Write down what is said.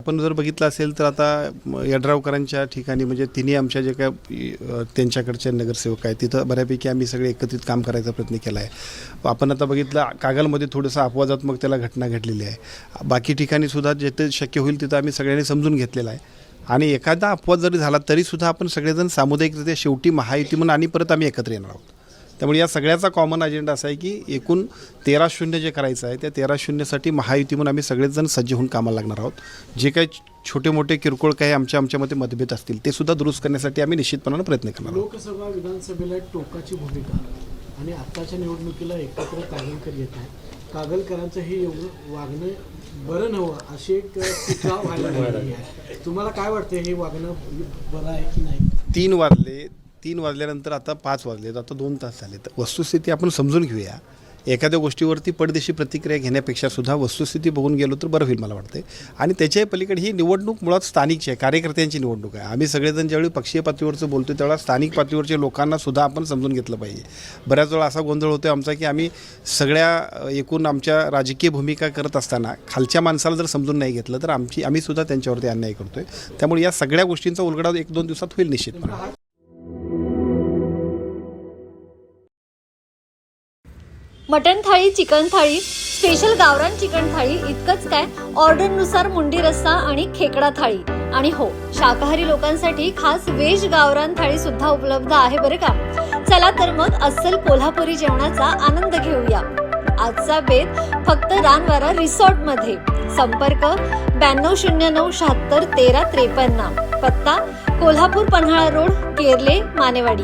आपण जर बघितलं असेल तर आता यड्रावकरांच्या ठिकाणी म्हणजे तिन्ही आमच्या जे काय त्यांच्याकडचे नगरसेवक आहेत तिथं बऱ्यापैकी आम्ही सगळे एकत्रित काम करायचा प्रयत्न केला आहे. आपण आता बघितलं कागलमध्ये थोडंसं अपवादात्मक त्याला घटना घडलेली आहे. बाकी ठिकाणीसुद्धा जिथे शक्य होईल तिथं आम्ही सगळ्यांनी समजून घेतलेला आहे आणि एखादा अपवाद जरी झाला तरीसुद्धा आपण सगळेजण सामुदायिकरित्या शेवटी महायुती म्हणून आणि परत आम्ही एकत्र येणार आहोत. त्यामुळे या सगळ्याचा कॉमन अजेंडा असा आहे की एकूण 13-0 जे करायचं आहे त्या 13-0साठी महायुती म्हणून आम्ही सगळेच जण सज्ज होऊन कामाला लागणार आहोत. जे काही छोटे मोठे किरकोळ काही आमच्यामध्ये मतभेद असतील ते सुद्धा दुरुस्त करण्यासाठी आम्ही निश्चितपणानं प्रयत्न करणार आहोत. लोकसभा विधानसभेला टोकाची भूमिका आणि आत्ताच्या निवडणुकीला एकत्र कागलकर येत आहे. कागलकरांचं हे एवढं वागणं बरं नव्हतं अशी एक टीका व्हायला लागली आहे. तुम्हाला काय वाटतं हे वागणं बरं आहे की नाही? 3 वाजल्यानंतर आता 5 वाजलेत, आता 2 तास झाले. तर वस्तुस्थिती आपण समजून घेऊया. एखाद्या गोष्टीवरती पडदेशी प्रतिक्रिया घेण्यापेक्षा सुद्धा वस्तुस्थिती बघून गेलो तर बरं होईल मला वाटते. आणि त्याच्याही पलीकडे ही निवडणूक मुळात स्थानिकची आहे, कार्यकर्त्यांची निवडणूक आहे. आम्ही सगळेजण ज्यावेळी पक्षीय पातळीवरचं बोलतो त्यावेळेला स्थानिक पातळीवरच्या लोकांना सुद्धा आपण समजून घेतलं पाहिजे. बऱ्याच वेळा असा गोंधळ होतो आमचा की आम्ही सगळ्या एकूण आमच्या राजकीय भूमिका करत असताना खालच्या माणसाला जर समजून नाही घेतलं तर आम्ही सुद्धा त्यांच्यावरती अन्याय करतोय. त्यामुळे या सगळ्या गोष्टींचा उलगडा 1-2 दिवसात होईल निश्चितपणे. मटण थाळी, चिकन थाळी, स्पेशल गावरान चिकन थाळी इतकंच काय, ऑर्डरनुसार मुंडी रस्सा आणि खेकडा थाळी. आणि हो, शाकाहारी लोकांसाठी खास व्हेज गावरान थाळी सुद्धा उपलब्ध आहे बरं का. चला तर मग अस्सल कोल्हापुरी जेवणाचा आनंद घेऊया. आजचा बेत फक्त रानवारा रिसॉर्ट मध्ये. संपर्क 9209761353. पत्ता कोल्हापूर पन्हाळा रोड, केरले, मानेवाडी.